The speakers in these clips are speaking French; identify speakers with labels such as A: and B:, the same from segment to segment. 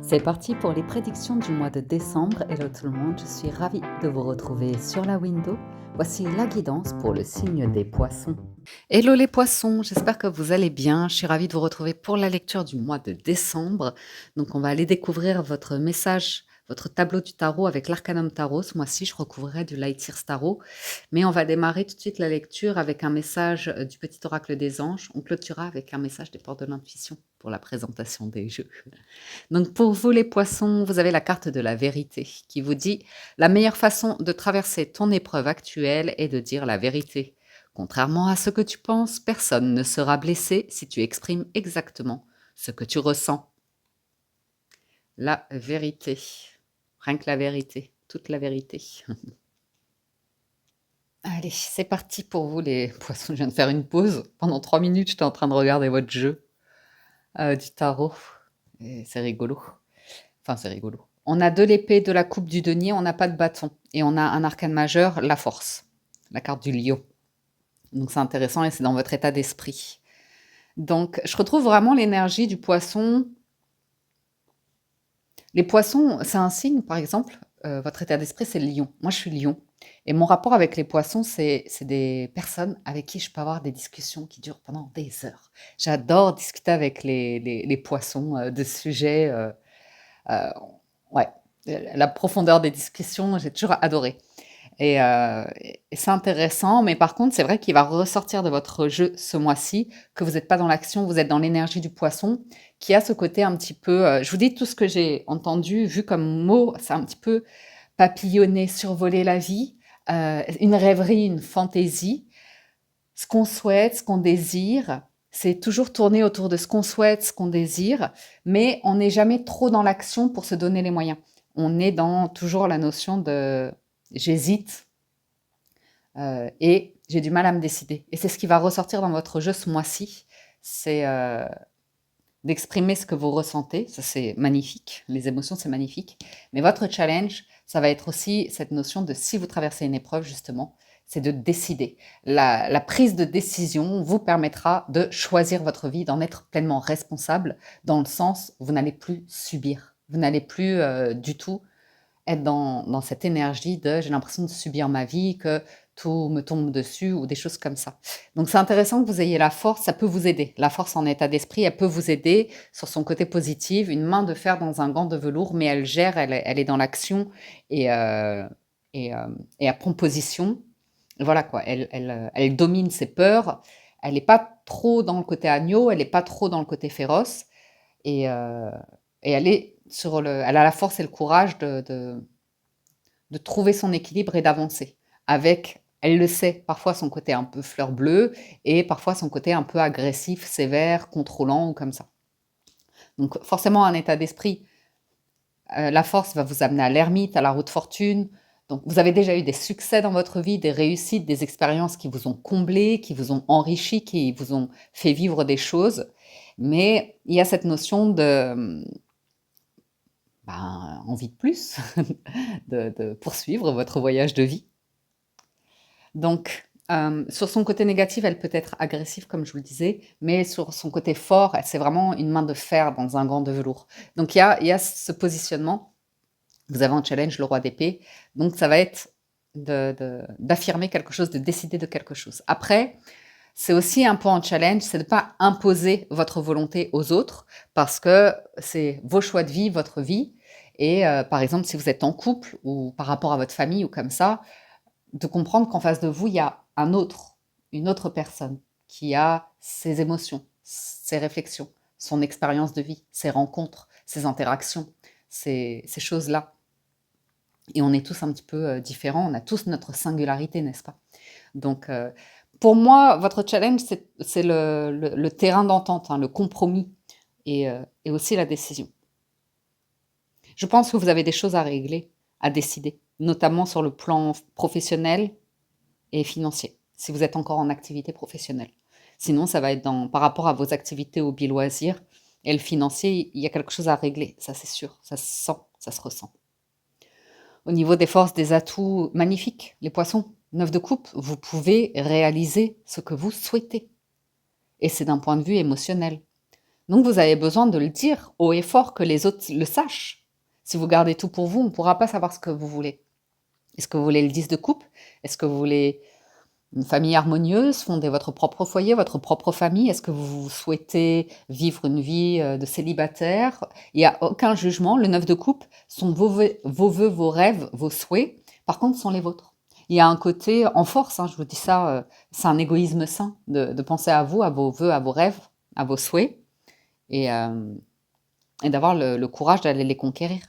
A: C'est parti pour les prédictions du mois de décembre. Hello tout le monde, je suis ravie de vous retrouver sur la window. Voici la guidance pour le signe des poissons. Hello les poissons, j'espère que vous allez bien. Je suis ravie de vous retrouver pour la lecture du mois de décembre. Donc on va aller découvrir votre message, votre tableau du tarot avec l'Arcanum Tarot. Ce mois-ci, je recouvrirai du Light Years Tarot. Mais on va démarrer tout de suite la lecture avec un message du petit oracle des anges. On clôturera avec un message des portes de l'intuition pour la présentation des jeux. Donc pour vous les poissons, vous avez la carte de la vérité qui vous dit: la meilleure façon de traverser ton épreuve actuelle est de dire la vérité. Contrairement à ce que tu penses, personne ne sera blessé si tu exprimes exactement ce que tu ressens. La vérité. Rien que la vérité, toute la vérité. Allez, c'est parti pour vous les poissons. Je viens de faire une pause. Pendant 3 minutes, j'étais en train de regarder votre jeu du tarot. Et c'est rigolo. Enfin, c'est rigolo. On a de l'épée, de la coupe, du denier, on n'a pas de bâton. Et on a un arcane majeur, la force. La carte du lion. Donc c'est intéressant et c'est dans votre état d'esprit. Donc je retrouve vraiment l'énergie du poisson. Les poissons, c'est un signe, par exemple, votre état d'esprit, c'est le lion. Moi, je suis lion. Et mon rapport avec les poissons, c'est des personnes avec qui je peux avoir des discussions qui durent pendant des heures. J'adore discuter avec les poissons de sujets. Euh, ouais, la profondeur des discussions, j'ai toujours adoré. Et c'est intéressant, mais par contre, c'est vrai qu'il va ressortir de votre jeu ce mois-ci que vous n'êtes pas dans l'action, vous êtes dans l'énergie du poisson, qui a ce côté un petit peu, je vous dis tout ce que j'ai entendu, vu comme mot, c'est un petit peu papillonner, survoler la vie, une rêverie, une fantaisie, ce qu'on souhaite, ce qu'on désire. C'est toujours tourner autour de ce qu'on souhaite, ce qu'on désire, mais on n'est jamais trop dans l'action pour se donner les moyens. On est dans toujours la notion de j'hésite et j'ai du mal à me décider. Et c'est ce qui va ressortir dans votre jeu ce mois-ci, c'est d'exprimer ce que vous ressentez. Ça, c'est magnifique. Les émotions, c'est magnifique. Mais votre challenge, ça va être aussi cette notion de si vous traversez une épreuve, justement, c'est de décider. La prise de décision vous permettra de choisir votre vie, d'en être pleinement responsable, dans le sens où vous n'allez plus subir. Vous n'allez plus du tout être dans cette énergie de j'ai l'impression de subir ma vie, que tout me tombe dessus ou des choses comme ça. Donc c'est intéressant que vous ayez la force, ça peut vous aider. La force en état d'esprit, elle peut vous aider sur son côté positif, une main de fer dans un gant de velours, mais elle gère, elle est dans l'action et, elle prend position. Voilà quoi, elle domine ses peurs, elle n'est pas trop dans le côté agneau, elle n'est pas trop dans le côté féroce, et, elle est elle a la force et le courage de trouver son équilibre et d'avancer. Avec, elle le sait, parfois son côté un peu fleur bleue et parfois son côté un peu agressif, sévère, contrôlant ou comme ça. Donc forcément un état d'esprit, la force va vous amener à l'ermite, à la roue de fortune. Donc vous avez déjà eu des succès dans votre vie, des réussites, des expériences qui vous ont comblé, qui vous ont enrichi, qui vous ont fait vivre des choses. Mais il y a cette notion de envie de plus, de poursuivre votre voyage de vie. Donc, sur son côté négatif, elle peut être agressive, comme je vous le disais, mais sur son côté fort, c'est vraiment une main de fer dans un gant de velours. Donc, il y a ce positionnement. Vous avez un challenge, le roi d'épée. Donc, ça va être d'affirmer quelque chose, de décider de quelque chose. Après, c'est aussi un peu un challenge, c'est de ne pas imposer votre volonté aux autres, parce que c'est vos choix de vie, votre vie. Et par exemple, si vous êtes en couple ou par rapport à votre famille ou comme ça, de comprendre qu'en face de vous, il y a une autre personne qui a ses émotions, ses réflexions, son expérience de vie, ses rencontres, ses interactions, ces choses-là. Et on est tous un petit peu différents, on a tous notre singularité, n'est-ce pas? Donc, pour moi, votre challenge, c'est le terrain d'entente, hein, le compromis et aussi la décision. Je pense que vous avez des choses à régler, à décider, notamment sur le plan professionnel et financier, si vous êtes encore en activité professionnelle. Sinon, ça va être par rapport à vos activités hobby loisirs et le financier, il y a quelque chose à régler, ça c'est sûr, ça se sent, ça se ressent. Au niveau des forces, des atouts, magnifiques, les poissons, 9 de coupe, vous pouvez réaliser ce que vous souhaitez. Et c'est d'un point de vue émotionnel. Donc vous avez besoin de le dire haut et fort, que les autres le sachent. Si vous gardez tout pour vous, on ne pourra pas savoir ce que vous voulez. Est-ce que vous voulez le 10 de coupe? Est-ce que vous voulez une famille harmonieuse, fonder votre propre foyer, votre propre famille? Est-ce que vous souhaitez vivre une vie de célibataire? Il n'y a aucun jugement. Le 9 de coupe sont vos vœux, vos rêves, vos souhaits. Par contre, sont les vôtres. Il y a un côté en force, hein, je vous dis ça, c'est un égoïsme sain de penser à vous, à vos vœux, à vos rêves, à vos souhaits, et, euh, et d'avoir le courage d'aller les conquérir.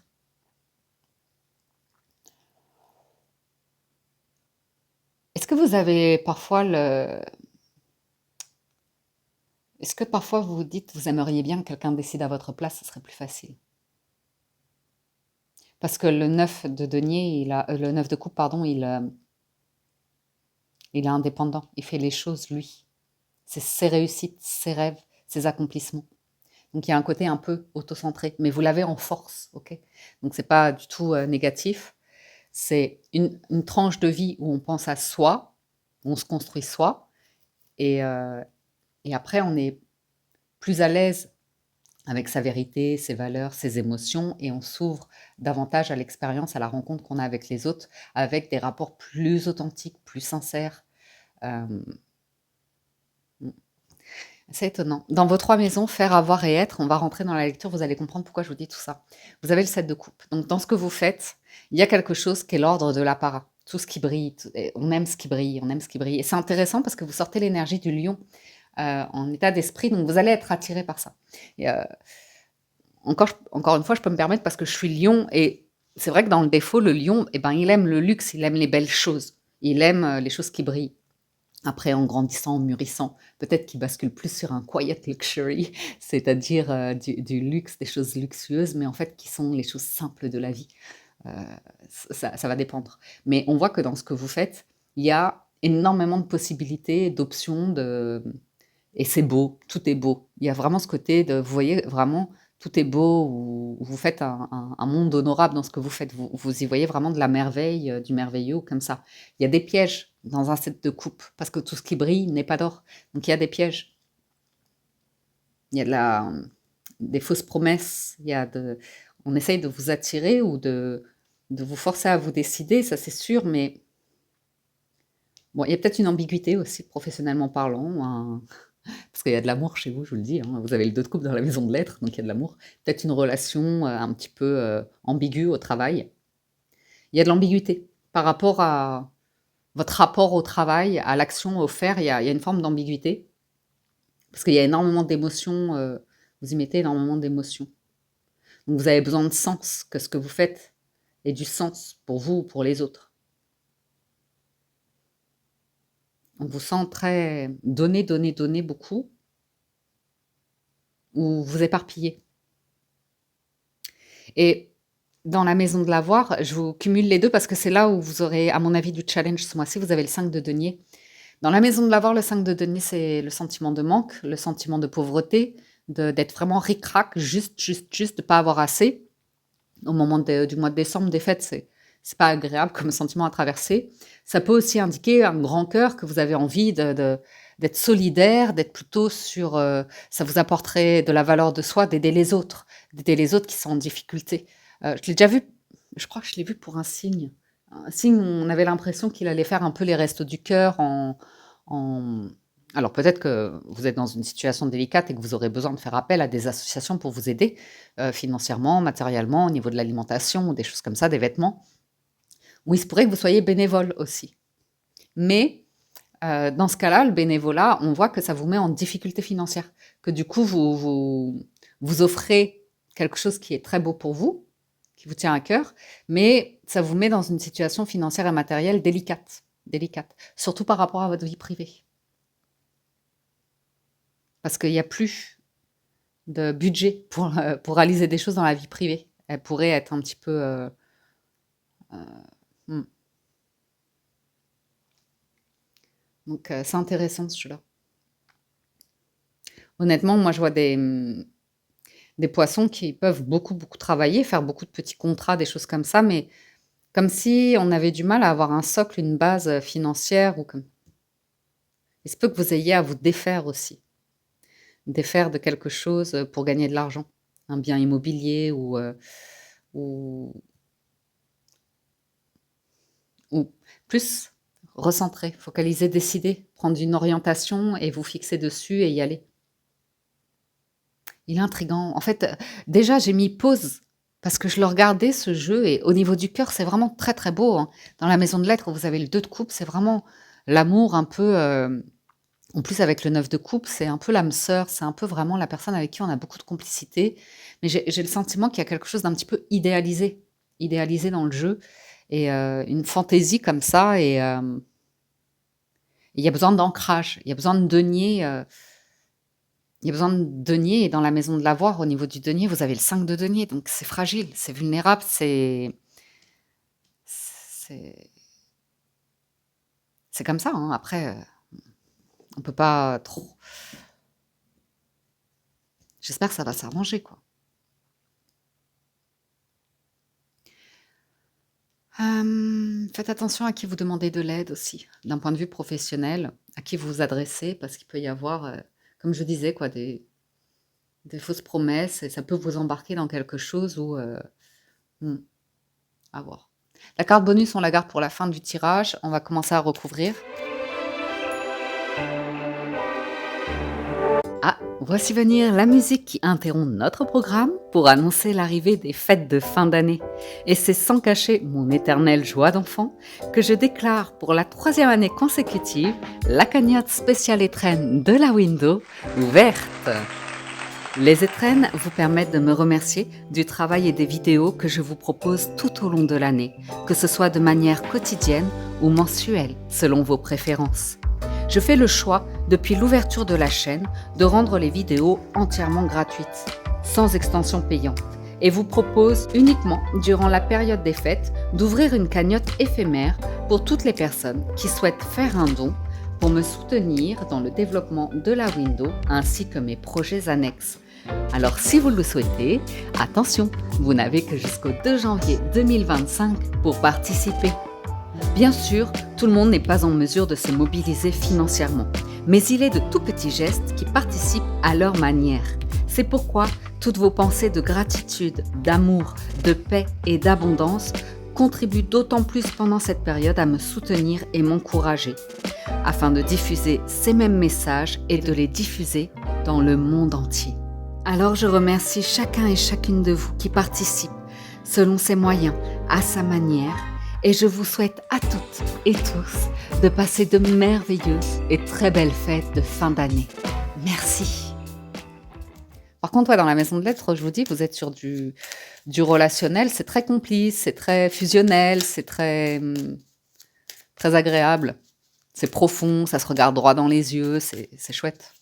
A: Est-ce que vous avez parfois le... Est-ce que parfois vous vous dites, vous aimeriez bien que quelqu'un décide à votre place, ce serait plus facile? Parce que le 9 de denier, le 9 de coupe, pardon, il est indépendant. Il fait les choses, lui. C'est ses réussites, ses rêves, ses accomplissements. Donc il y a un côté un peu autocentré, mais vous l'avez en force, ok? Donc c'est pas du tout négatif. C'est une tranche de vie où on pense à soi, où on se construit soi, et, euh, et après on est plus à l'aise avec sa vérité, ses valeurs, ses émotions, et on s'ouvre davantage à l'expérience, à la rencontre qu'on a avec les autres, avec des rapports plus authentiques, plus sincères. Euh, c'est étonnant. Dans vos trois maisons, faire, avoir et être, on va rentrer dans la lecture, vous allez comprendre pourquoi je vous dis tout ça. Vous avez le 7 de coupe. Donc dans ce que vous faites, il y a quelque chose qui est l'ordre de l'apparat. Tout ce qui brille, on aime ce qui brille, on aime ce qui brille. Et c'est intéressant parce que vous sortez l'énergie du lion en état d'esprit, donc vous allez être attiré par ça. Et, encore une fois, je peux me permettre parce que je suis lion, et c'est vrai que dans le défaut, le lion, eh ben, il aime le luxe, il aime les belles choses, il aime les choses qui brillent. Après, en grandissant, en mûrissant, peut-être qu'il bascule plus sur un quiet luxury, c'est-à-dire du luxe, des choses luxueuses, mais en fait qui sont les choses simples de la vie. Euh, ça va dépendre. Mais on voit que dans ce que vous faites, il y a énormément de possibilités, d'options, et c'est beau, tout est beau. Il y a vraiment ce côté de, vous voyez, vraiment, tout est beau, ou vous faites un monde honorable dans ce que vous faites. Vous y voyez vraiment de la merveille, du merveilleux, comme ça. Il y a des pièges dans un set de coupe, parce que tout ce qui brille n'est pas d'or. Donc il y a des pièges. Il y a des fausses promesses. On essaye de vous attirer ou de vous forcer à vous décider, ça c'est sûr, mais bon, il y a peut-être une ambiguïté aussi, professionnellement parlant, parce qu'il y a de l'amour chez vous, je vous le dis, hein. Vous avez le 2 de coupe dans la maison de l'être, donc il y a de l'amour. Peut-être une relation un petit peu ambiguë au travail. Il y a de l'ambiguïté par rapport à votre rapport au travail, à l'action, au faire. Il y a une forme d'ambiguïté parce qu'il y a énormément d'émotions. Vous y mettez énormément d'émotions. Donc vous avez besoin de sens, que ce que vous faites ait du sens pour vous ou pour les autres. On vous sent très donner beaucoup, ou vous éparpiller. Et dans la maison de l'avoir, je vous cumule les deux parce que c'est là où vous aurez, à mon avis, du challenge ce mois-ci. Vous avez le 5 de denier. Dans la maison de l'avoir, le 5 de denier, c'est le sentiment de manque, le sentiment de pauvreté, d'être vraiment ric-rac, juste de ne pas avoir assez. Au moment du mois de décembre, des fêtes, c'est pas agréable comme sentiment à traverser. Ça peut aussi indiquer un grand cœur, que vous avez envie d'être solidaire, d'être plutôt sur... ça vous apporterait de la valeur de soi, d'aider les autres qui sont en difficulté. Je l'ai déjà vu, je crois que je l'ai vu pour un signe. Un signe où on avait l'impression qu'il allait faire un peu les restos du cœur en... Alors peut-être que vous êtes dans une situation délicate et que vous aurez besoin de faire appel à des associations pour vous aider financièrement, matériellement, au niveau de l'alimentation, des choses comme ça, des vêtements. Ou il se pourrait que vous soyez bénévole aussi. Mais dans ce cas-là, le bénévolat, on voit que ça vous met en difficulté financière. Que du coup, vous offrez quelque chose qui est très beau pour vous, qui vous tient à cœur, mais ça vous met dans une situation financière et matérielle délicate. Surtout par rapport à votre vie privée. Parce qu'il n'y a plus de budget pour réaliser des choses dans la vie privée. Elle pourrait être un petit peu... hmm. Donc c'est intéressant ce jeu-là. Honnêtement, moi je vois des poissons qui peuvent beaucoup travailler, faire beaucoup de petits contrats, des choses comme ça, mais comme si on avait du mal à avoir un socle, une base financière. Il se peut que vous ayez à vous défaire aussi défaire de quelque chose, pour gagner de l'argent. Un bien immobilier ou ou plus recentrer, focaliser, décider, prendre une orientation et vous fixer dessus et y aller. Il est intriguant. En fait, déjà j'ai mis pause parce que je le regardais ce jeu et au niveau du cœur, c'est vraiment très, très beau, hein. Dans la maison de lettres, vous avez le 2 de coupe, c'est vraiment l'amour un peu, en plus avec le 9 de coupe, c'est un peu l'âme sœur, c'est un peu vraiment la personne avec qui on a beaucoup de complicité. Mais j'ai le sentiment qu'il y a quelque chose d'un petit peu idéalisé dans le jeu et une fantaisie comme ça et il y a besoin d'ancrage, il y a besoin de denier, il y a besoin de denier et dans la maison de l'avoir, au niveau du denier, vous avez le 5 de denier, donc c'est fragile, c'est vulnérable, c'est c'est comme ça, hein. Après, on peut pas trop j'espère que ça va s'arranger, quoi. Faites attention à qui vous demandez de l'aide aussi, d'un point de vue professionnel, à qui vous vous adressez parce qu'il peut y avoir, comme je disais quoi, des fausses promesses et ça peut vous embarquer dans quelque chose où, mmh, à voir. La carte bonus, on la garde pour la fin du tirage. On va commencer à recouvrir. Ah, voici venir la musique qui interrompt notre programme pour annoncer l'arrivée des fêtes de fin d'année. Et c'est sans cacher mon éternelle joie d'enfant que je déclare pour la 3e année consécutive la cagnotte spéciale étrenne de la Window ouverte. Les étrennes vous permettent de me remercier du travail et des vidéos que je vous propose tout au long de l'année, que ce soit de manière quotidienne ou mensuelle, selon vos préférences. Je fais le choix, depuis l'ouverture de la chaîne, de rendre les vidéos entièrement gratuites, sans extension payante, et vous propose uniquement, durant la période des fêtes, d'ouvrir une cagnotte éphémère pour toutes les personnes qui souhaitent faire un don pour me soutenir dans le développement de la Window ainsi que mes projets annexes. Alors si vous le souhaitez, attention, vous n'avez que jusqu'au 2 janvier 2025 pour participer. Bien sûr, tout le monde n'est pas en mesure de se mobiliser financièrement, mais il est de tout petits gestes qui participent à leur manière. C'est pourquoi toutes vos pensées de gratitude, d'amour, de paix et d'abondance contribuent d'autant plus pendant cette période à me soutenir et m'encourager, afin de diffuser ces mêmes messages et de les diffuser dans le monde entier. Alors je remercie chacun et chacune de vous qui participent selon ses moyens, à sa manière, et je vous souhaite à toutes et tous de passer de merveilleuses et très belles fêtes de fin d'année. Merci. Par contre, ouais, dans la maison de lettres, je vous dis, vous êtes sur du relationnel, c'est très complice, c'est très fusionnel, c'est très agréable, c'est profond, ça se regarde droit dans les yeux, c'est chouette.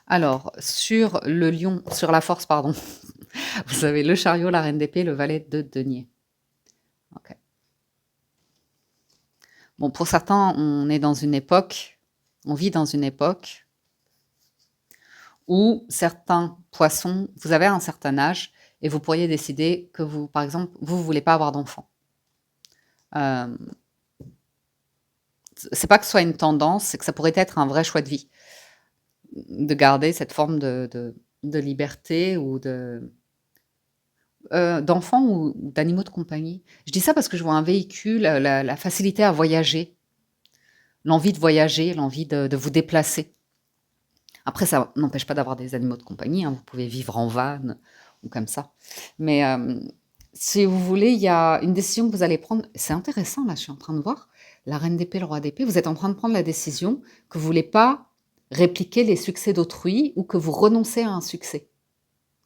A: Alors, sur le lion, sur la force, pardon, vous avez le chariot, la reine d'épée, le valet de denier. Ok. Bon, pour certains, on est dans une époque, on vit dans une époque où certains poissons, vous avez un certain âge et vous pourriez décider que vous, par exemple, vous ne voulez pas avoir d'enfant. C'est pas que ce soit une tendance, c'est que ça pourrait être un vrai choix de vie, de garder cette forme de liberté ou d'enfants ou d'animaux de compagnie. Je dis ça parce que je vois un véhicule, la facilité à voyager, l'envie de voyager, l'envie de vous déplacer. Après, ça n'empêche pas d'avoir des animaux de compagnie, hein, vous pouvez vivre en van ou comme ça. Mais si vous voulez, il y a une décision que vous allez prendre. C'est intéressant, là, je suis en train de voir. La reine d'épée, le roi d'épée, vous êtes en train de prendre la décision que vous ne voulez pas répliquer les succès d'autrui ou que vous renoncez à un succès.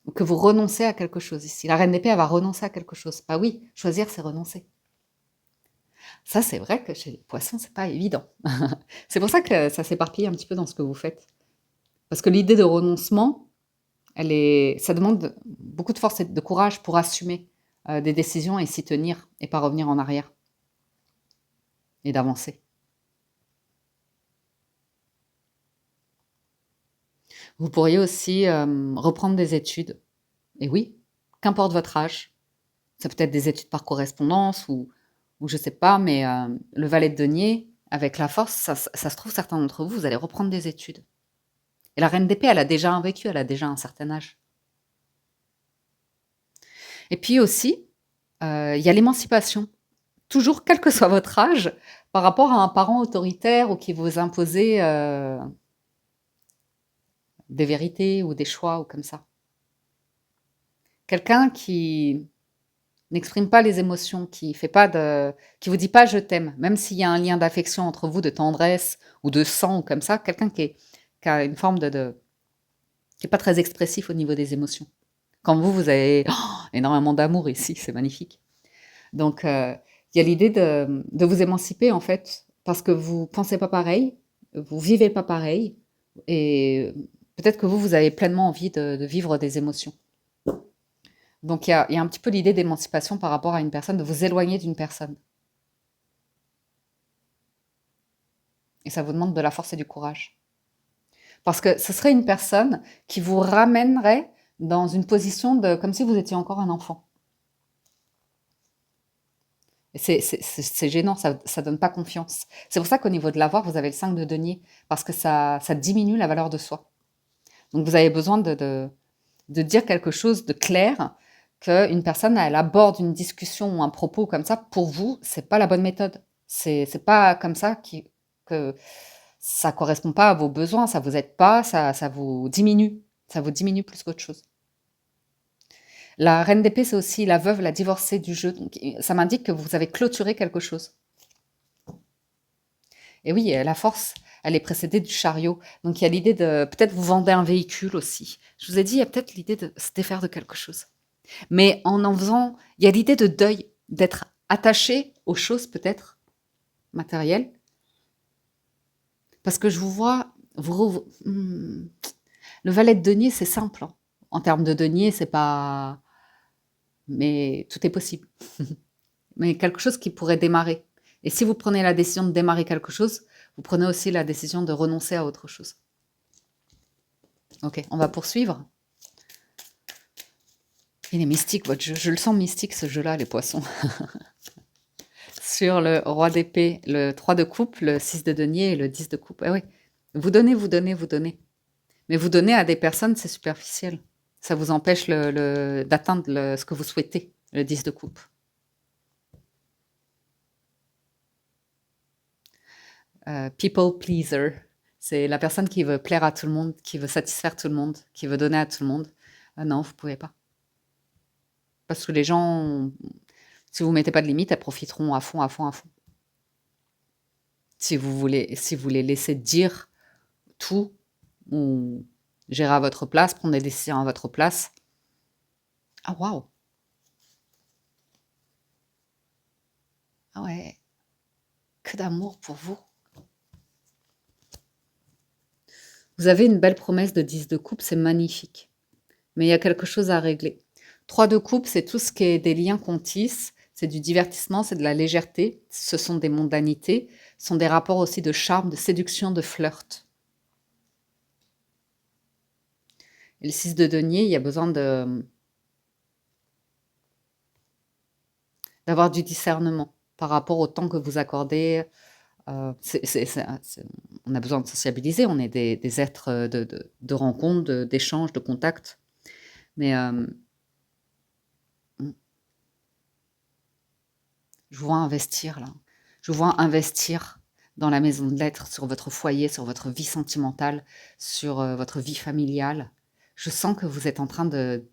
A: Ou que vous renoncez à quelque chose ici. La reine d'épée, elle va renoncer à quelque chose. Bah oui, choisir, c'est renoncer. Ça, c'est vrai que chez les poissons, c'est pas évident. C'est pour ça que ça s'éparpille un petit peu dans ce que vous faites. Parce que l'idée de renoncement, ça demande beaucoup de force et de courage pour assumer des décisions et s'y tenir et pas revenir en arrière et d'avancer. Vous pourriez aussi reprendre des études. Et oui, qu'importe votre âge. Ça peut être des études par correspondance ou je sais pas, mais le valet de denier, avec la force, ça se trouve, certains d'entre vous, vous allez reprendre des études. Et la reine d'épée, elle a déjà un vécu, elle a déjà un certain âge. Et puis aussi, il y a l'émancipation. Toujours, quel que soit votre âge, par rapport à un parent autoritaire ou qui vous imposait des vérités ou des choix ou comme ça. Quelqu'un qui n'exprime pas les émotions, qui vous dit pas je t'aime, même s'il y a un lien d'affection entre vous, de tendresse ou de sang ou comme ça, quelqu'un qui a une forme qui est pas très expressif au niveau des émotions. Quand vous avez énormément d'amour ici, c'est magnifique. Donc, il y a l'idée de vous émanciper en fait, parce que vous pensez pas pareil, vous vivez pas pareil, et peut-être que vous avez pleinement envie de vivre des émotions. Donc, il y a un petit peu l'idée d'émancipation par rapport à une personne, de vous éloigner d'une personne. Et ça vous demande de la force et du courage. Parce que ce serait une personne qui vous ramènerait dans une position comme si vous étiez encore un enfant. Et c'est gênant, ça donne pas confiance. C'est pour ça qu'au niveau de l'avoir, vous avez le 5 de denier, parce que ça diminue la valeur de soi. Donc vous avez besoin de dire quelque chose de clair, qu'une personne, elle aborde une discussion ou un propos comme ça, pour vous, c'est pas la bonne méthode. C'est pas comme ça que ça correspond pas à vos besoins, ça vous aide pas, ça vous diminue. Ça vous diminue plus qu'autre chose. La reine d'épée, c'est aussi la veuve, la divorcée du jeu. Donc, ça m'indique que vous avez clôturé quelque chose. Et oui, la force, elle est précédée du chariot. Donc, il y a l'idée de peut-être vous vendez un véhicule aussi. Je vous ai dit, il y a peut-être l'idée de se défaire de quelque chose. Mais en faisant, il y a l'idée de deuil, d'être attaché aux choses peut-être matérielles. Parce que je vous vois, le valet de denier, c'est simple, hein. En termes de denier, c'est pas. Mais tout est possible. Mais quelque chose qui pourrait démarrer. Et si vous prenez la décision de démarrer quelque chose, vous prenez aussi la décision de renoncer à autre chose. Ok, on va poursuivre. Il est mystique, votre jeu. Je le sens mystique, ce jeu-là, les poissons. Sur le roi d'épée, le 3 de coupe, le 6 de denier et le 10 de coupe. Ah oui, vous donnez, vous donnez, vous donnez. Mais vous donnez à des personnes, c'est superficiel. Ça vous empêche d'atteindre ce que vous souhaitez, le 10 de coupe. People pleaser. C'est la personne qui veut plaire à tout le monde, qui veut satisfaire tout le monde, qui veut donner à tout le monde. Non, vous pouvez pas. Parce que les gens, si vous mettez pas de limite, elles profiteront à fond, à fond, à fond. Si vous les laissez dire tout, ou gérer à votre place, prendre des décisions à votre place. Ah waouh! Ah ouais, que d'amour pour vous. Vous avez une belle promesse de 10 de coupe, c'est magnifique. Mais il y a quelque chose à régler. 3 de coupe, c'est tout ce qui est des liens qu'on tisse, c'est du divertissement, c'est de la légèreté, ce sont des mondanités, ce sont des rapports aussi de charme, de séduction, de flirt. Et le 6 de denier, il y a besoin d'avoir du discernement par rapport au temps que vous accordez. On a besoin de sociabiliser, on est des êtres de rencontres, d'échanges, de contacts. Mais je vous vois investir là. Je vous vois investir dans la maison de lettres, sur votre foyer, sur votre vie sentimentale, sur votre vie familiale. Je sens que vous êtes en train de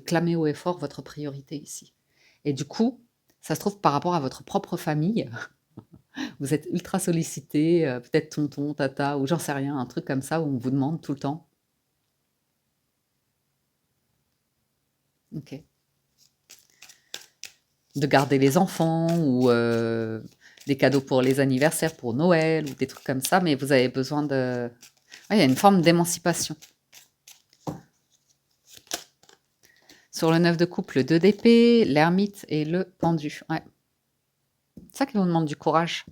A: clamer haut et fort votre priorité ici. Et du coup, ça se trouve par rapport à votre propre famille, vous êtes ultra sollicité, peut-être tonton, tata, ou j'en sais rien, un truc comme ça où on vous demande tout le temps. Ok. De garder les enfants ou des cadeaux pour les anniversaires, pour Noël ou des trucs comme ça, mais vous avez besoin de. Ouais, il y a une forme d'émancipation. Sur le 9 de coupe, le 2 d'épée, l'ermite et le pendu. Ouais. C'est ça qui vous demande du courage.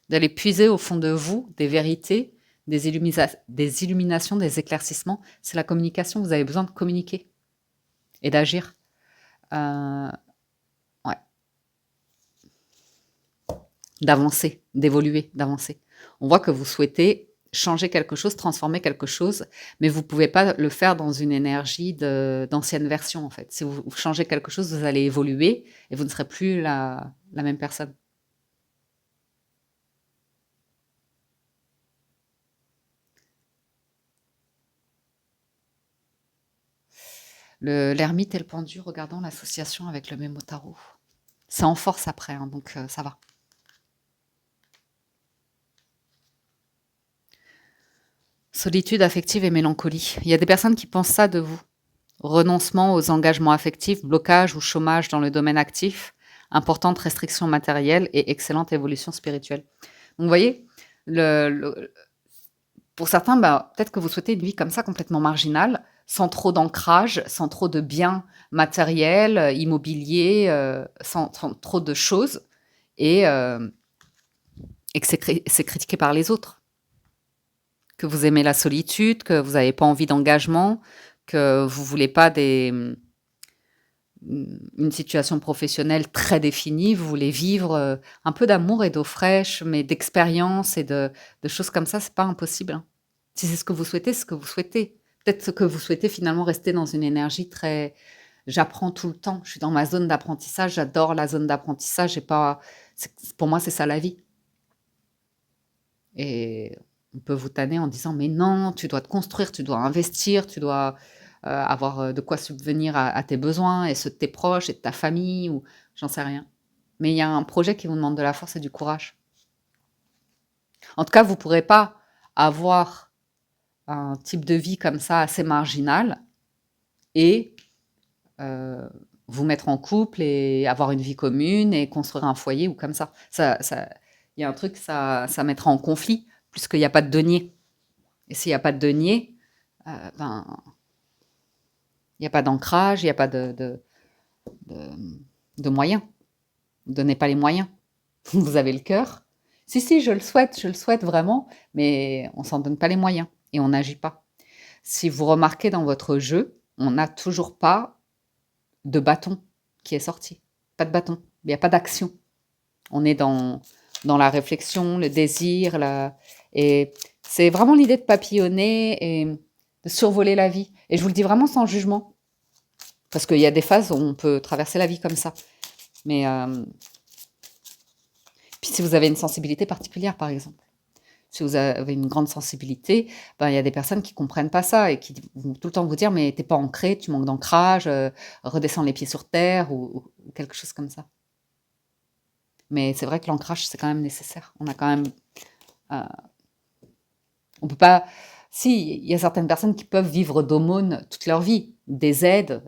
A: D'aller puiser au fond de vous des vérités, des illuminations, des éclaircissements. C'est la communication, vous avez besoin de communiquer et d'agir. Ouais. D'avancer, d'évoluer, d'avancer. On voit que vous souhaitez changer quelque chose, transformer quelque chose, mais vous pouvez pas le faire dans une énergie d'ancienne version, en fait. Si vous changez quelque chose, vous allez évoluer et vous ne serez plus la même personne. L'ermite et le pendu, regardons l'association avec le Mémo Tarot. C'est en force après, hein, donc ça va. Solitude affective et mélancolie. Il y a des personnes qui pensent ça de vous. Renoncement aux engagements affectifs, blocage ou chômage dans le domaine actif, importante restriction matérielle et excellente évolution spirituelle. Donc vous voyez, pour certains, bah, peut-être que vous souhaitez une vie comme ça, complètement marginale, sans trop d'ancrage, sans trop de biens matériels, immobiliers, sans trop de choses, et, euh, et que c'est critiqué par les autres. Que vous aimez la solitude, que vous n'avez pas envie d'engagement, que vous voulez pas une situation professionnelle très définie, vous voulez vivre un peu d'amour et d'eau fraîche, mais d'expérience et de choses comme ça, c'est pas impossible, hein. Si c'est ce que vous souhaitez, c'est ce que vous souhaitez. Peut-être ce que vous souhaitez finalement rester dans une énergie très j'apprends tout le temps, je suis dans ma zone d'apprentissage, j'adore la zone d'apprentissage et pas pour moi c'est ça la vie. Et on peut vous tanner en disant mais non, tu dois te construire, tu dois investir, tu dois avoir de quoi subvenir à tes besoins et ceux de tes proches et de ta famille ou j'en sais rien. Mais il y a un projet qui vous demande de la force et du courage. En tout cas, vous ne pourrez pas avoir un type de vie comme ça assez marginal et euh, vous mettre en couple et avoir une vie commune et construire un foyer ou comme ça. Il y a un truc, ça mettra en conflit puisqu'il n'y a pas de denier. Et s'il n'y a pas de denier, ben, il n'y a pas d'ancrage, il n'y a pas de moyens. Vous ne donnez pas les moyens. Vous avez le cœur. Si, si, je le souhaite vraiment, mais on s'en donne pas les moyens et on n'agit pas. Si vous remarquez dans votre jeu, on n'a toujours pas de bâton qui est sorti. Pas de bâton. Il n'y a pas d'action. On est dans la réflexion, le désir, et c'est vraiment l'idée de papillonner et de survoler la vie. Et je vous le dis vraiment sans jugement, parce qu'il y a des phases où on peut traverser la vie comme ça. Mais puis si vous avez une sensibilité particulière, par exemple, si vous avez une grande sensibilité, ben, il y a des personnes qui comprennent pas ça et qui vont tout le temps vous dire mais t'es pas ancré, tu manques d'ancrage, redescends les pieds sur terre ou quelque chose comme ça. Mais c'est vrai que l'ancrage c'est quand même nécessaire. On a quand même euh, on peut pas. Si, il y a certaines personnes qui peuvent vivre d'aumônes toute leur vie, des aides,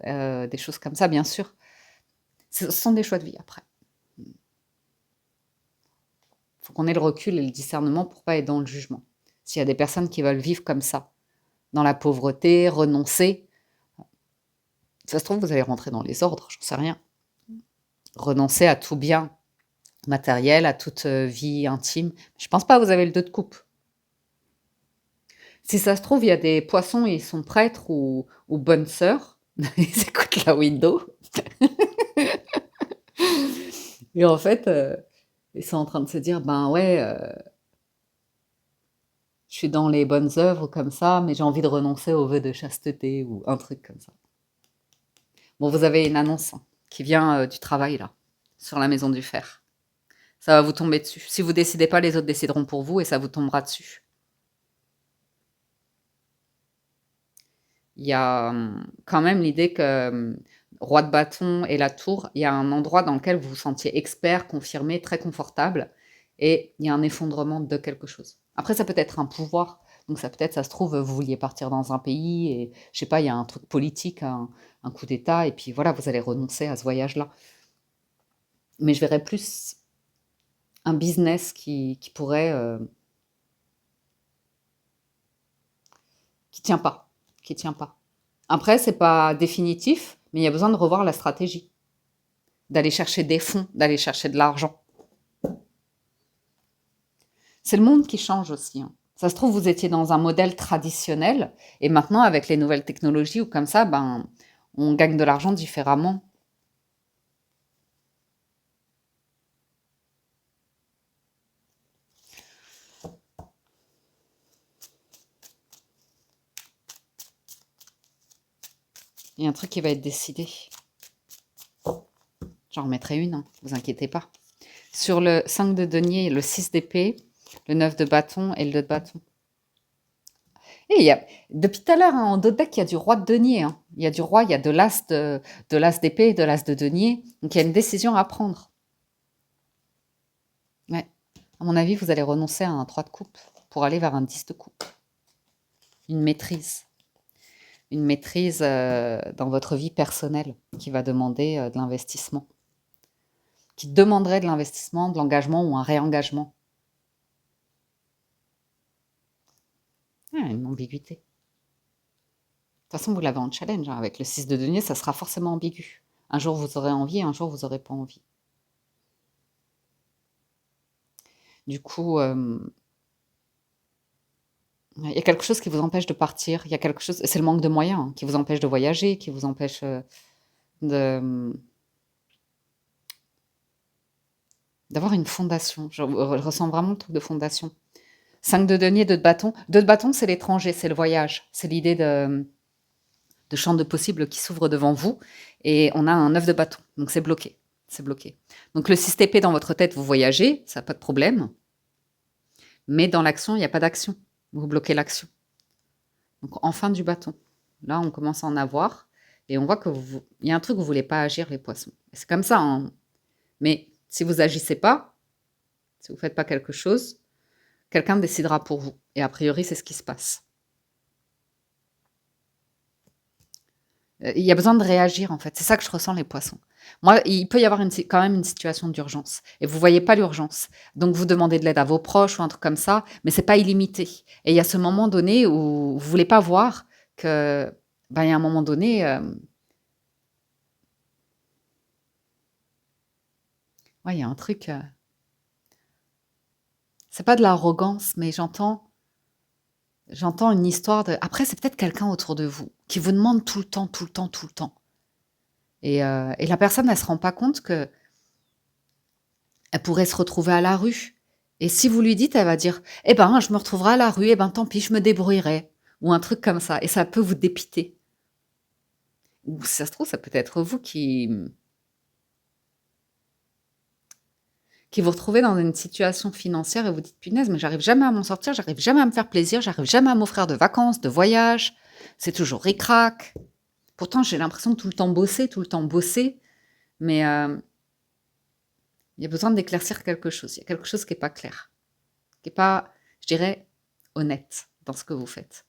A: des choses comme ça, bien sûr. Ce sont des choix de vie après. Il faut qu'on ait le recul et le discernement pour pas être dans le jugement. S'il y a des personnes qui veulent vivre comme ça, dans la pauvreté, renoncer, ça se trouve, vous allez rentrer dans les ordres, j'en sais rien. Renoncer à tout bien matériel, à toute vie intime. Je pense pas que vous avez le 2 de coupe. Si ça se trouve, il y a des poissons, ils sont prêtres ou bonnes sœurs. Ils écoutent la window. Et en fait, ils sont en train de se dire, ben ouais, je suis dans les bonnes œuvres comme ça, mais j'ai envie de renoncer au vœu de chasteté ou un truc comme ça. Bon, vous avez une annonce hein, qui vient du travail là, sur la maison du fer. Ça va vous tomber dessus. Si vous décidez pas, les autres décideront pour vous et ça vous tombera dessus. Il y a quand même l'idée que roi de bâton et la tour, il y a un endroit dans lequel vous vous sentiez expert, confirmé, très confortable, et il y a un effondrement de quelque chose. Après, ça peut être un pouvoir, donc ça peut-être, ça se trouve, vous vouliez partir dans un pays, et je sais pas, il y a un truc politique, un coup d'État, et puis voilà, vous allez renoncer à ce voyage-là. Mais je verrais plus un business qui pourrait, qui tient pas, qui tient pas. Après, c'est pas définitif, mais il y a besoin de revoir la stratégie, d'aller chercher des fonds, d'aller chercher de l'argent. C'est le monde qui change aussi, hein. Ça se trouve, vous étiez dans un modèle traditionnel, et maintenant, avec les nouvelles technologies ou comme ça, ben, on gagne de l'argent différemment. Il y a un truc qui va être décidé. J'en remettrai une, hein, vous inquiétez pas. Sur le 5 de denier, le 6 d'épée, le 9 de bâton et le 2 de bâton. Et depuis tout à l'heure, hein, en dos de deck, il y a du roi de denier. Hein. Il y a du roi, il y a de l'as d'épée et de l'as de denier. Donc il y a une décision à prendre. Ouais. À mon avis, vous allez renoncer à un 3 de coupe pour aller vers un 10 de coupe. Une maîtrise. Une maîtrise dans votre vie personnelle qui va demander de l'investissement. Qui demanderait de l'investissement, de l'engagement ou un réengagement. Une ambiguïté. De toute façon, vous l'avez en challenge. Hein. Avec le 6 de denier, ça sera forcément ambigu. Un jour, vous aurez envie, un jour, vous n'aurez pas envie. Du coup, il y a quelque chose qui vous empêche de partir. Il y a quelque chose, c'est le manque de moyens hein, qui vous empêche de voyager, qui vous empêche d'avoir une fondation. Je ressens vraiment le truc de fondation. 5 de denier, 2 de bâton. 2 de bâton, c'est l'étranger, c'est le voyage. C'est l'idée de champ de possibles qui s'ouvre devant vous. Et on a un 9 de bâton. Donc c'est bloqué. C'est bloqué. Donc le 6 épée dans votre tête, vous voyagez, ça n'a pas de problème. Mais dans l'action, il n'y a pas d'action. Vous bloquez l'action. Donc en fin du bâton. Là, on commence à en avoir. Et on voit qu'il y a un truc où vous ne voulez pas agir, les poissons. C'est comme ça. Hein. Mais si vous n'agissez pas, si vous ne faites pas quelque chose, quelqu'un décidera pour vous. Et a priori, c'est ce qui se passe. Il y a besoin de réagir, en fait. C'est ça que je ressens, les poissons. Moi, il peut y avoir quand même une situation d'urgence. Et vous ne voyez pas l'urgence. Donc, vous demandez de l'aide à vos proches ou un truc comme ça, mais ce n'est pas illimité. Et il y a ce moment donné où vous ne voulez pas voir que, il y a un moment donné, il y a un truc. C'est pas de l'arrogance, mais j'entends une histoire de. Après, c'est peut-être quelqu'un autour de vous qui vous demande tout le temps, tout le temps, tout le temps. Et la personne, elle se rend pas compte que elle pourrait se retrouver à la rue. Et si vous lui dites, elle va dire, eh ben, je me retrouverai à la rue, eh ben, tant pis, je me débrouillerai. Ou un truc comme ça. Et ça peut vous dépiter. Ou si ça se trouve, ça peut être vous qui vous retrouvez dans une situation financière et vous dites, punaise, mais j'arrive jamais à m'en sortir, j'arrive jamais à me faire plaisir, j'arrive jamais à m'offrir de vacances, de voyages. C'est toujours ric-rac. Pourtant, j'ai l'impression de tout le temps bosser. Mais il y a besoin d'éclaircir quelque chose. Il y a quelque chose qui n'est pas clair. Qui n'est pas, je dirais, honnête dans ce que vous faites.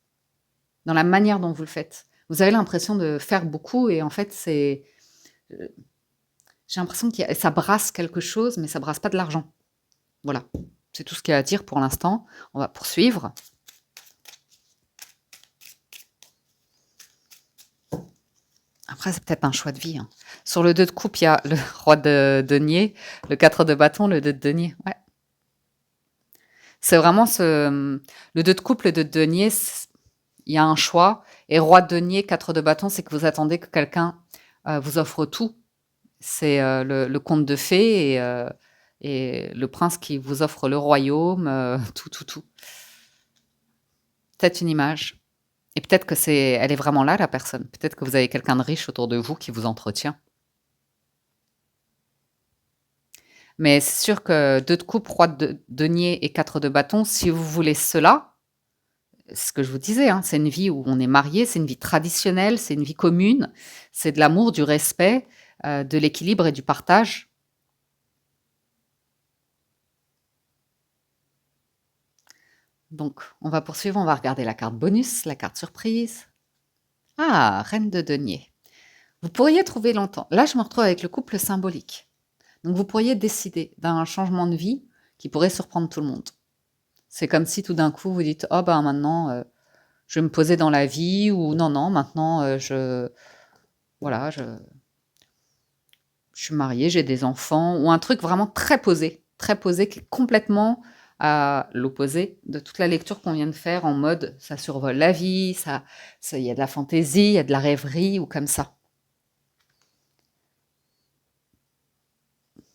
A: Dans la manière dont vous le faites. Vous avez l'impression de faire beaucoup et en fait, c'est... J'ai l'impression que ça brasse quelque chose, mais ça brasse pas de l'argent. Voilà. C'est tout ce qu'il y a à dire pour l'instant. On va poursuivre. Après, c'est peut-être un choix de vie. Hein. Sur le 2 de coupe, il y a le roi de denier, le 4 de bâton, le 2 de denier. Ouais. C'est vraiment le 2 de coupe, le 2 de denier, il y a un choix. Et roi de denier, 4 de bâton, c'est que vous attendez que quelqu'un vous offre tout. C'est le conte de fées et le prince qui vous offre le royaume, tout, tout, tout. Peut-être une image. Et peut-être que elle est vraiment là, la personne. Peut-être que vous avez quelqu'un de riche autour de vous qui vous entretient. Mais c'est sûr que 2 de coupe, roi de denier et 4 de bâton, si vous voulez cela, c'est ce que je vous disais, hein, c'est une vie où on est marié, c'est une vie traditionnelle, c'est une vie commune, c'est de l'amour, du respect, de l'équilibre et du partage. Donc, on va poursuivre, on va regarder la carte bonus, la carte surprise. Ah, reine de denier. Vous pourriez trouver longtemps. Là, je me retrouve avec le couple symbolique. Donc, vous pourriez décider d'un changement de vie qui pourrait surprendre tout le monde. C'est comme si tout d'un coup, vous dites, oh ben maintenant, je vais me poser dans la vie, ou non, non, maintenant, voilà, je suis mariée, j'ai des enfants, ou un truc vraiment très posé, qui est complètement à l'opposé de toute la lecture qu'on vient de faire en mode ça survole la vie, il y a de la fantaisie, il y a de la rêverie ou comme ça.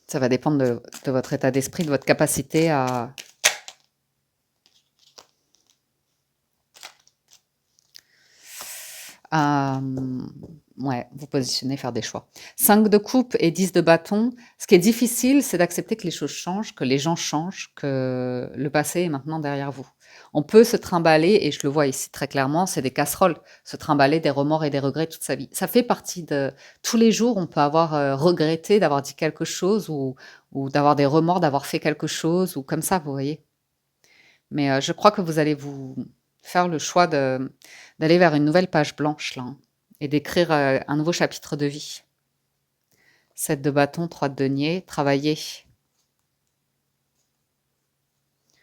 A: Ça va dépendre de votre état d'esprit, de votre capacité à ouais, vous positionner, faire des choix. 5 de coupe et 10 de bâton. Ce qui est difficile, c'est d'accepter que les choses changent, que les gens changent, que le passé est maintenant derrière vous. On peut se trimballer, et je le vois ici très clairement, c'est des casseroles, se trimballer des remords et des regrets toute sa vie. Ça fait partie de tous les jours, on peut avoir regretté d'avoir dit quelque chose ou d'avoir des remords d'avoir fait quelque chose ou comme ça, vous voyez. Mais je crois que vous allez vous faire le choix d'aller vers une nouvelle page blanche là, hein, et d'écrire un nouveau chapitre de vie. 7 de bâton, 3 de denier, travailler.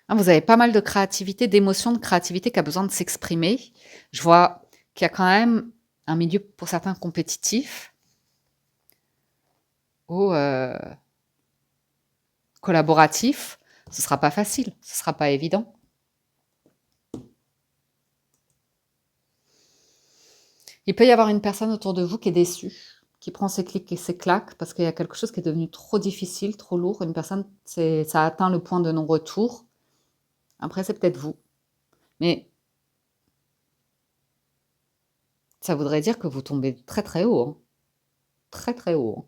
A: Ah, vous avez pas mal de créativité, d'émotion, de créativité qui a besoin de s'exprimer. Je vois qu'il y a quand même un milieu pour certains compétitif ou collaboratif. Ce sera pas facile, ce sera pas évident. Il peut y avoir une personne autour de vous qui est déçue, qui prend ses clics et ses claques parce qu'il y a quelque chose qui est devenu trop difficile, trop lourd. Une personne, ça a atteint le point de non-retour. Après, c'est peut-être vous. Mais ça voudrait dire que vous tombez très très haut, hein. Très très haut, hein.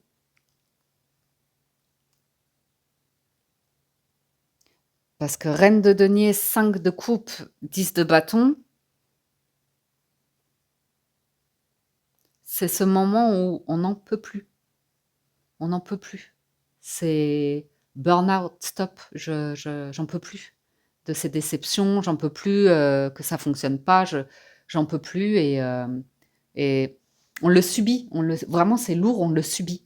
A: Parce que reine de denier, 5 de coupe, 10 de bâton, c'est ce moment où on n'en peut plus. On n'en peut plus. C'est burn-out, stop, j'en peux plus de ces déceptions, j'en peux plus que ça fonctionne pas, j'en peux plus et on le subit, vraiment c'est lourd, on le subit.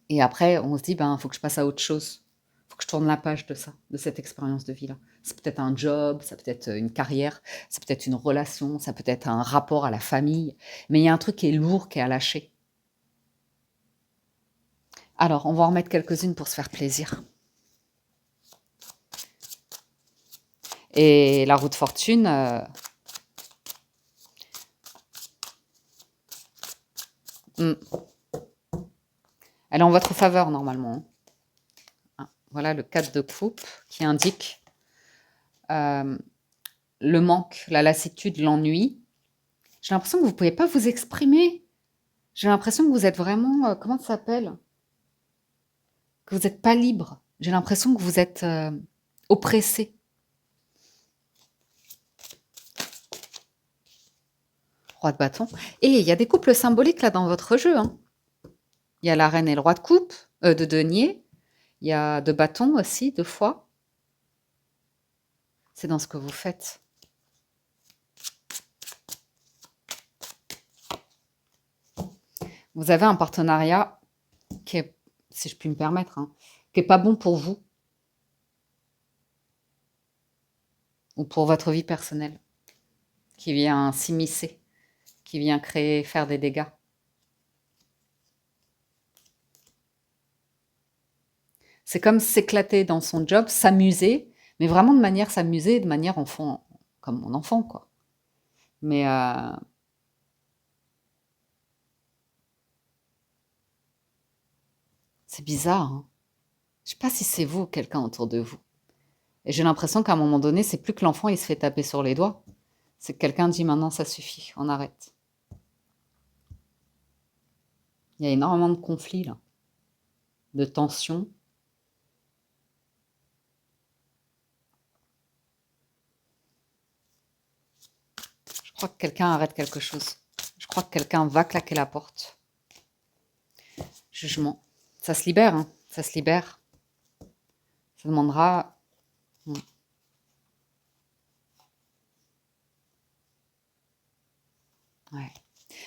A: Et après, on se dit, ben, faut que je passe à autre chose. Faut que je tourne la page de ça, de cette expérience de vie-là. C'est peut-être un job, ça peut être une carrière, ça peut être une relation, ça peut être un rapport à la famille. Mais il y a un truc qui est lourd, qui est à lâcher. Alors, on va en remettre quelques-unes pour se faire plaisir. Et la roue de fortune, elle est en votre faveur normalement, hein. Voilà le 4 de coupe qui indique le manque, la lassitude, l'ennui. J'ai l'impression que vous ne pouvez pas vous exprimer. J'ai l'impression que vous êtes vraiment, comment ça s'appelle? Que vous n'êtes pas libre. J'ai l'impression que vous êtes oppressé. Roi de bâton. Et il y a des couples symboliques là dans votre jeu, hein. Il y a la reine et le roi de coupe, de denier. Il y a de bâton aussi, 2 fois. C'est dans ce que vous faites. Vous avez un partenariat qui est, si je puis me permettre, hein, qui n'est pas bon pour vous ou pour votre vie personnelle, qui vient s'immiscer, qui vient créer, faire des dégâts. C'est comme s'éclater dans son job, s'amuser, mais vraiment de manière s'amuser, de manière enfant, comme mon enfant, quoi. Mais c'est bizarre, hein. Je sais pas si c'est vous ou quelqu'un autour de vous. Et j'ai l'impression qu'à un moment donné, c'est plus que l'enfant, il se fait taper sur les doigts. C'est que quelqu'un dit maintenant, ça suffit, on arrête. Il y a énormément de conflits, là, de tensions. Je crois que quelqu'un arrête quelque chose. Je crois que quelqu'un va claquer la porte. Jugement. Ça se libère, hein. Ça se libère. Ça demandera. Ouais.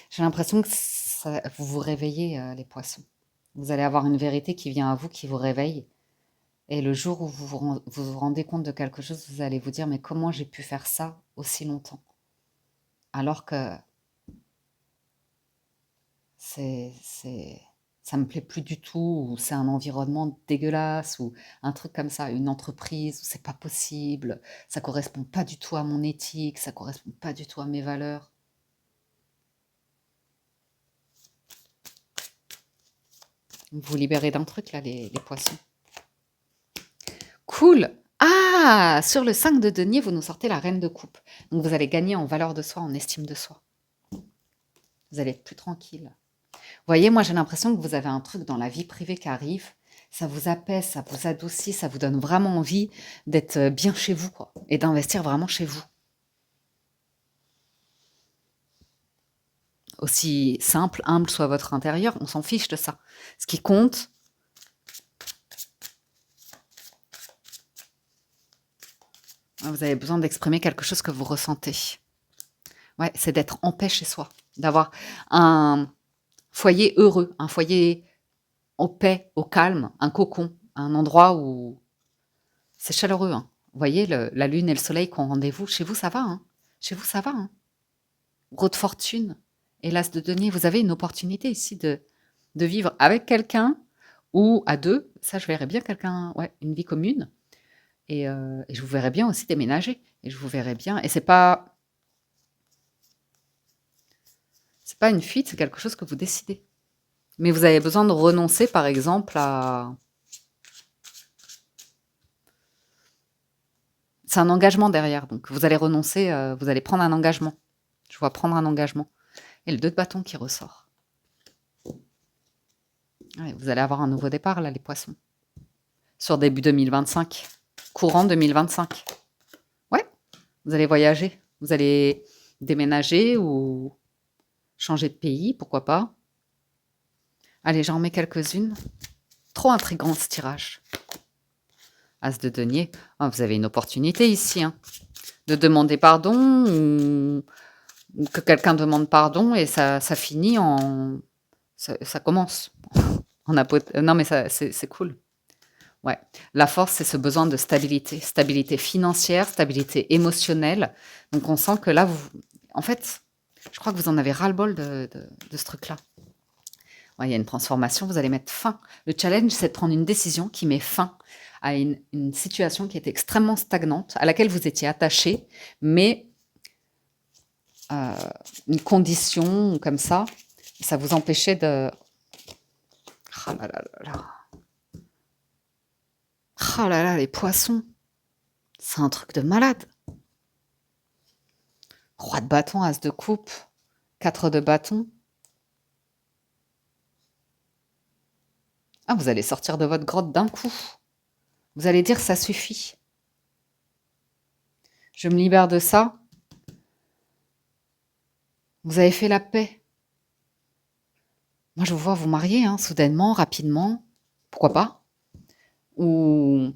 A: J'ai l'impression que vous vous réveillez, les poissons. Vous allez avoir une vérité qui vient à vous, qui vous réveille. Et le jour où vous rendez compte de quelque chose, vous allez vous dire, mais comment j'ai pu faire ça aussi longtemps? Alors que ça me plaît plus du tout, ou c'est un environnement dégueulasse, ou un truc comme ça, une entreprise où c'est pas possible, ça correspond pas du tout à mon éthique, ça correspond pas du tout à mes valeurs. Vous vous libérez d'un truc là, les poissons. Cool! Ah! Sur le 5 de denier, vous nous sortez la reine de coupe. Donc vous allez gagner en valeur de soi, en estime de soi. Vous allez être plus tranquille. Vous voyez, moi j'ai l'impression que vous avez un truc dans la vie privée qui arrive. Ça vous apaise, ça vous adoucit, ça vous donne vraiment envie d'être bien chez vous, quoi, et d'investir vraiment chez vous. Aussi simple, humble soit votre intérieur, on s'en fiche de ça. Ce qui compte, vous avez besoin d'exprimer quelque chose que vous ressentez. Ouais, c'est d'être en paix chez soi, d'avoir un foyer heureux, un foyer en paix, au calme, un cocon, un endroit où c'est chaleureux, hein. Vous voyez, la lune et le soleil qui ont rendez-vous, chez vous ça va, hein. Chez vous ça va, hein. Gros de fortune et l'as de denier, vous avez une opportunité ici de vivre avec quelqu'un ou à deux. Ça, je verrais bien quelqu'un, ouais, une vie commune. Et je vous verrais bien aussi déménager. Et je vous verrais bien. Et c'est pas une fuite, c'est quelque chose que vous décidez. Mais vous avez besoin de renoncer, par exemple, à. C'est un engagement derrière. Donc vous allez renoncer, vous allez prendre un engagement. Je vois prendre un engagement. Et le 2 de bâton qui ressort. Ouais, vous allez avoir un nouveau départ, là, les poissons. Sur début 2025. Courant 2025. Ouais, vous allez voyager. Vous allez déménager ou changer de pays, pourquoi pas. Allez, j'en mets quelques-unes. Trop intriguant ce tirage. As de denier. Ah, vous avez une opportunité ici, hein, de demander pardon ou que quelqu'un demande pardon et ça finit en. Ça commence. Non, mais c'est cool. Ouais. La force, c'est ce besoin de stabilité. Stabilité financière, stabilité émotionnelle. Donc, on sent que là, en fait, je crois que vous en avez ras-le-bol de ce truc-là. Ouais, il y a une transformation, vous allez mettre fin. Le challenge, c'est de prendre une décision qui met fin à une situation qui est extrêmement stagnante, à laquelle vous étiez attaché, mais une condition comme ça vous empêchait de. Ah là là là là. Ah là là, les poissons. C'est un truc de malade. Roi de bâton, as de coupe, 4 de bâton. Ah, vous allez sortir de votre grotte d'un coup. Vous allez dire ça suffit. Je me libère de ça. Vous avez fait la paix. Moi, je vous vois vous marier, hein, soudainement, rapidement. Pourquoi pas? Ou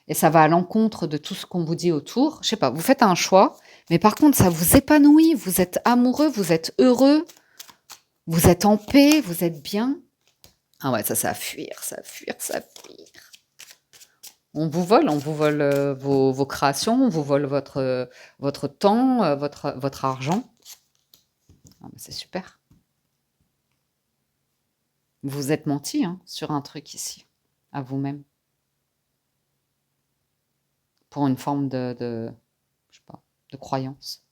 A: et ça va à l'encontre de tout ce qu'on vous dit autour. Je sais pas, vous faites un choix, mais par contre, ça vous épanouit. Vous êtes amoureux, vous êtes heureux, vous êtes en paix, vous êtes bien. Ah ouais, ça, ça va fuir, ça va fuir, ça va fuir. On vous vole vos créations, on vous vole votre temps, votre argent. Ah, bah, c'est super. Vous vous êtes menti, hein, sur un truc ici, à vous-même, pour une forme je sais pas, de croyance.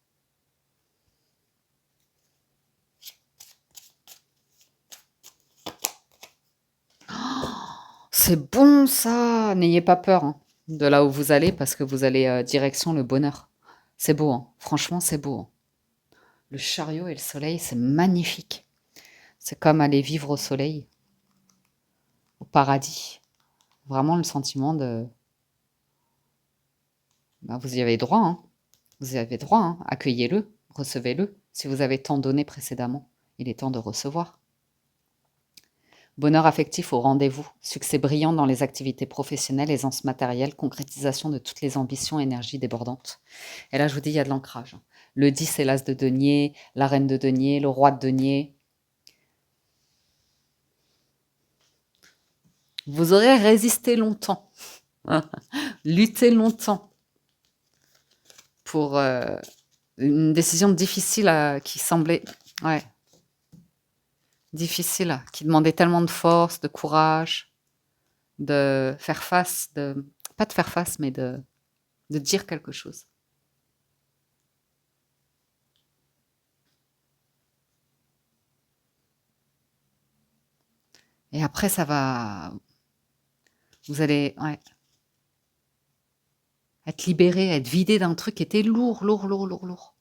A: C'est bon ça! N'ayez pas peur, hein, de là où vous allez parce que vous allez direction le bonheur. C'est beau, hein. Franchement, c'est beau, hein. Le chariot et le soleil, c'est magnifique. C'est comme aller vivre au soleil, au paradis. Vraiment le sentiment de. Bah, vous y avez droit, hein. Vous y avez droit, hein. Accueillez-le, recevez-le. Si vous avez tant donné précédemment, il est temps de recevoir. Bonheur affectif au rendez-vous, succès brillant dans les activités professionnelles, aisance matérielle, concrétisation de toutes les ambitions, énergie débordante. Et là, je vous dis, il y a de l'ancrage. Le 10, c'est l'as de denier, la reine de denier, le roi de denier. Vous aurez résisté longtemps, lutté longtemps pour une décision difficile qui semblait ouais, difficile, qui demandait tellement de force, de courage, de faire face, pas de faire face, mais de dire quelque chose. Et après, vous allez ouais, être libéré, être vidé d'un truc qui était lourd, lourd, lourd, lourd, lourd.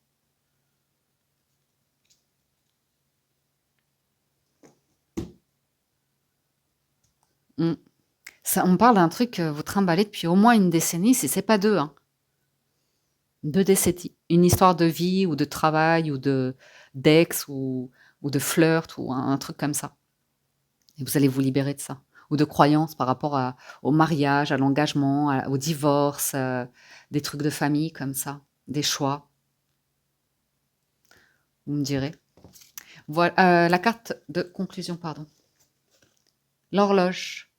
A: Mmh. Ça, on parle d'un truc que vous trimballez depuis au moins une décennie, si c'est pas 2, hein. 2 décennies. Une histoire de vie ou de travail ou de d'ex ou de flirt ou un truc comme ça et vous allez vous libérer de ça ou de croyances par rapport à au mariage, à l'engagement, au divorce, des trucs de famille comme ça, des choix, vous me direz. La carte de conclusion, pardon. L'horloge.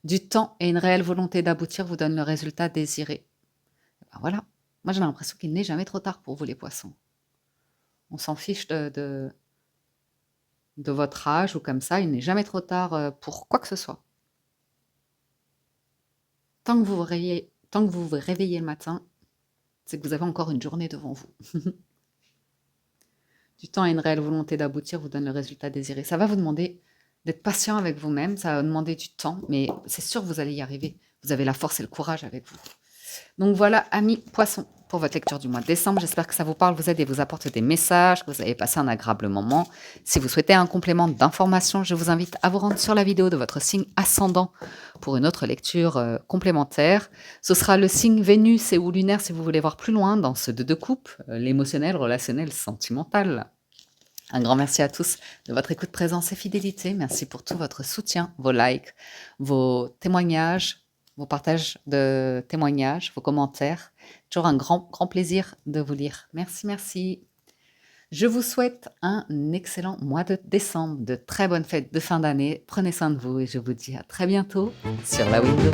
A: Du temps et une réelle volonté d'aboutir vous donnent le résultat désiré. Ben voilà. Moi, j'ai l'impression qu'il n'est jamais trop tard pour vous, les poissons. On s'en fiche de votre âge ou comme ça, il n'est jamais trop tard pour quoi que ce soit. Tant que vous vous réveillez le matin, c'est que vous avez encore une journée devant vous. Du temps et une réelle volonté d'aboutir vous donne le résultat désiré. Ça va vous demander d'être patient avec vous-même, ça va vous demander du temps, mais c'est sûr que vous allez y arriver. Vous avez la force et le courage avec vous. Donc voilà, amis poissons, pour votre lecture du mois de décembre. J'espère que ça vous parle, vous aide et vous apporte des messages, que vous avez passé un agréable moment. Si vous souhaitez un complément d'information, je vous invite à vous rendre sur la vidéo de votre signe ascendant pour une autre lecture complémentaire. Ce sera le signe Vénus et ou lunaire si vous voulez voir plus loin dans ce de coupe, l'émotionnel, relationnel, sentimental. Un grand merci à tous de votre écoute, présence et fidélité. Merci pour tout votre soutien, vos likes, vos témoignages, vos partages de témoignages, vos commentaires. Toujours un grand, grand plaisir de vous lire. Merci, merci. Je vous souhaite un excellent mois de décembre, de très bonnes fêtes de fin d'année. Prenez soin de vous et je vous dis à très bientôt sur la window.